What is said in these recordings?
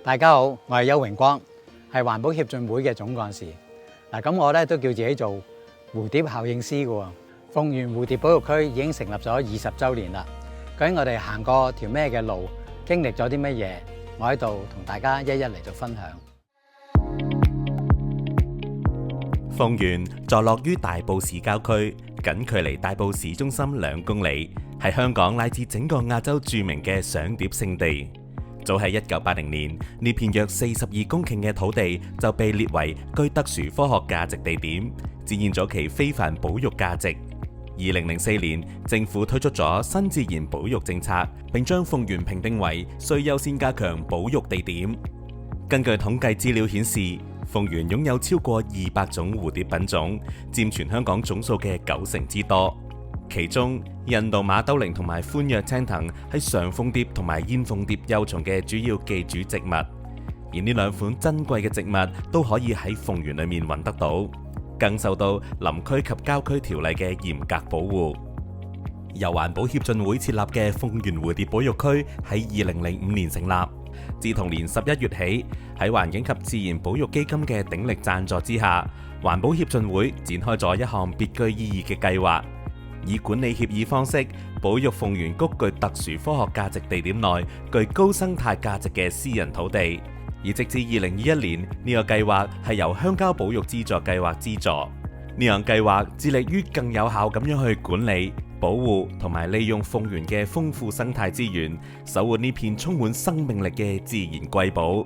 大家好，我係邱榮光，係環保協進會嘅總幹事。咁我咧都叫自己做蝴蝶效應師嘅喎。鳳園蝴蝶保育區已經成立咗20週年啦。究竟我哋行過條咩嘅路，經歷咗啲乜嘢？我喺度同大家一一嚟做分享。鳳園坐落於大埔市郊區，僅距離大埔市中心2公里，係香港乃至整個亞洲著名嘅賞蝶勝地。早喺1980年，呢片約42公頃嘅土地就被列為具特殊科學價值地點，展現咗其非凡保育價值。2004年，政府推出咗新自然保育政策，並將鳳園評定為需優先加強保育地點。根據統計資料顯示，鳳園擁有超過200種蝴蝶品種，佔全香港總數嘅90%之多。其中，印度馬兜鈴同埋歡躍青藤係常鳳蝶同埋燕鳳蝶幼蟲嘅主要寄主植物，而呢兩款珍貴嘅植物都可以喺鳳園裏面揾得到，更受到林區及郊區條例嘅嚴格保護。由環保協進會設立嘅鳳園蝴蝶保育區喺2005年成立，自同年11月起，喺環境及自然保育基金嘅鼎力贊助之下，環保協進會展開咗一項別具意義嘅計劃，以管理協議方式保育鳳園谷具特殊科學價值地點內具高生態價值嘅私人土地，而直至2021年，呢個計劃係由鄉郊保育資助計劃資助。呢項計劃致力於更有效咁樣去管理、保護同埋利用鳳園嘅豐富生態資源，守護呢片充滿生命力嘅自然瑰寶。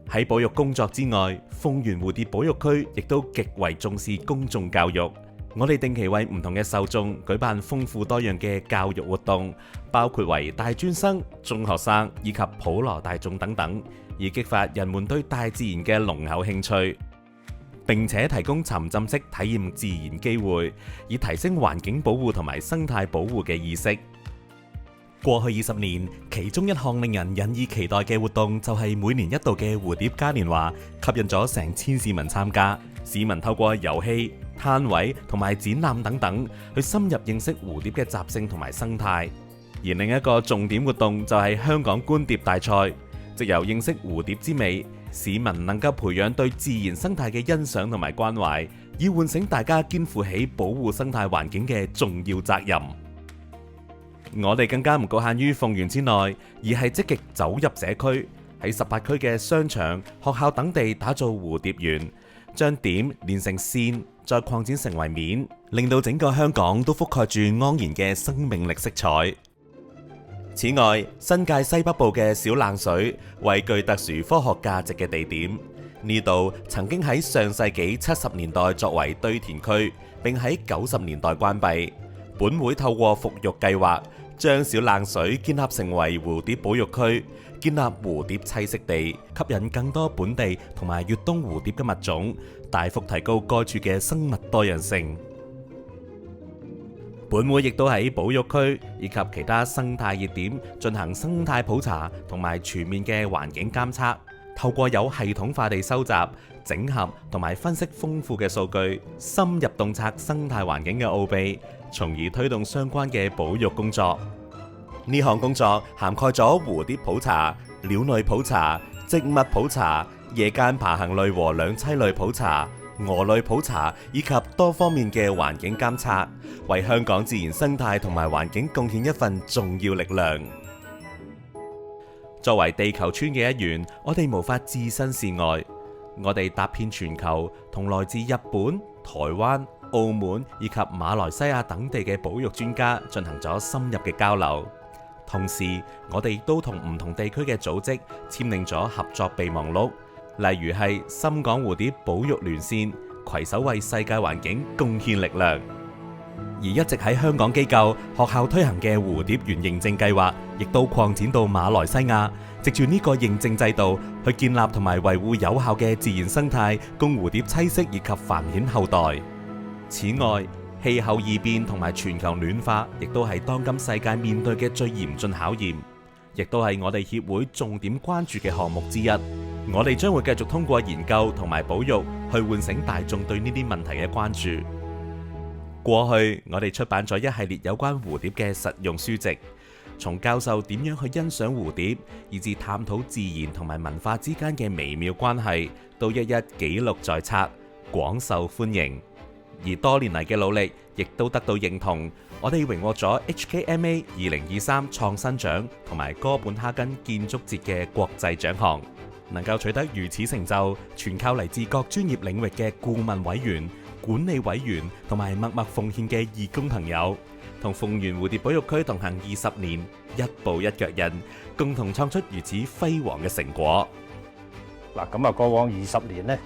喺保育工作之外，鳳園蝴蝶保育區亦都極為重視公眾教育。我哋定期為唔同嘅受眾舉辦豐富多樣嘅教育活動，包括為大專生、中學生以及普羅大眾等等，以激發人們對大自然嘅濃厚興趣，並且提供沉浸式體驗自然機會，以提升環境保護同埋生態保護嘅意識。過去20年，其中一項令人引以期待嘅活動就係每年一度嘅蝴蝶嘉年華，吸引咗成千市民參加。市民透過遊戲、攤位同埋展覽等等，去深入認識蝴蝶嘅習性同埋生態。而另一個重點活動就係香港觀蝶大賽，藉由認識蝴蝶之美，市民能夠培養對自然生態嘅欣賞同埋關懷，以喚醒大家肩負起保護生態環境嘅重要責任。我哋更加唔局限於鳳園之內，而係積極走入社區，喺18區嘅商場、學校等地打造蝴蝶園，將點連成線，再擴展成為面，令到整個香港都覆蓋住安然嘅生命力色彩。此外，新界西北部嘅小冷水為具特殊科學價值嘅地點，呢度曾經喺上世紀70年代作為堆填區，並喺90年代關閉。本會透過復育計劃，將小冷水建立成為蝴蝶保育區，建立蝴蝶棲息地，吸引更多本地同埋越冬蝴蝶嘅物種，大幅提高該處嘅生物多樣性。本會亦都喺保育區以及其他生態熱點進行生態普查同埋全面嘅環境監測，透過有系統化地收集、整合同埋分析豐富嘅數據，深入洞察生態環境嘅奧秘，從而推動相關嘅保育工作。呢項工作涵蓋咗蝴蝶普查、鳥類普查、植物普查、夜間爬行類和兩棲類普查、蛾類普查以及多方面嘅環境監測，為香港自然生態同埋環境貢獻一份重要力量。作為地球村嘅一員，我哋無法置身事外。我哋踏遍全球，同來自日本、台灣、澳門以及馬來西亞等地嘅保育專家進行咗深入嘅交流。同時，我哋亦都同唔同地區嘅組織簽訂咗合作備忘錄，例如係深港蝴蝶保育連線，攜手為世界環境貢獻力量。而一直喺香港機構、學校推行嘅蝴蝶園認證計劃，亦都擴展到馬來西亞，藉住呢個認證制度，去建立同埋維護有效嘅自然生態，供蝴蝶棲息以及繁衍後代。此外，氣候異變同埋全球暖化，亦都係當今世界面對嘅最嚴峻考驗，亦都係我哋協會重點關注嘅項目之一。我哋將會繼續通過研究同埋保育，去喚醒大眾對呢啲問題嘅關注。過去我哋出版咗一系列有關蝴蝶嘅實用書籍，從教授點樣去欣賞蝴蝶，以至探討自然同埋文化之間嘅微妙關係，都一一記錄在冊，廣受歡迎。而多年嚟嘅努力，亦都得到認同。我哋榮獲咗 HKMA 2023創新獎同埋哥本哈根建築節嘅國際獎項。能夠取得如此成就，全靠嚟自各專業領域嘅顧問委員、管理委員同埋默默奉獻嘅義工朋友，同鳳園蝴蝶保育區同行20年，一步一腳印，共同創出如此輝煌嘅成果。嗱，咁啊，過往20年呢，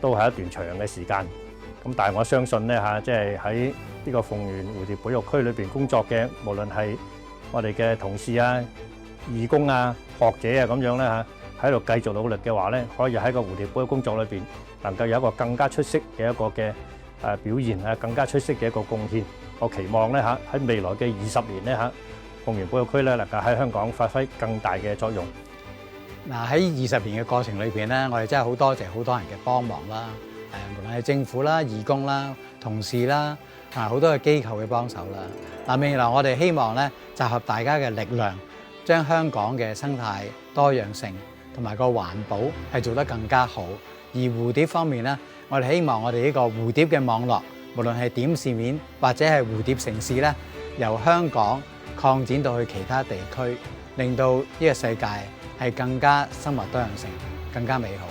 都係一段長嘅時間。咁但係我相信呢，即係喺呢個鳳園蝴蝶保育區裏邊工作嘅，無論係我哋嘅同事啊、義工啊、學者啊咁樣咧喺度繼續努力嘅話咧，可以喺個蝴蝶保育工作裏邊能夠有一個更加出色嘅一個嘅表現啊，更加出色嘅一個貢獻。我期望咧喺未來嘅20年咧鳳園保育區咧能夠喺香港發揮更大嘅作用。嗱，喺20年嘅過程裏邊咧，我哋真係好多謝好多人嘅幫忙啦。無論係政府啦、義工啦、同事啦，好多嘅機構嘅幫手啦。未來我哋希望咧集合大家嘅力量，將香港嘅生態多樣性同埋個環保係做得更加好。而蝴蝶方面咧，我哋希望我哋呢個蝴蝶嘅網絡，無論係點線面或者係蝴蝶城市咧，由香港擴展到去其他地區，令到呢個世界係更加生物多樣性，更加美好。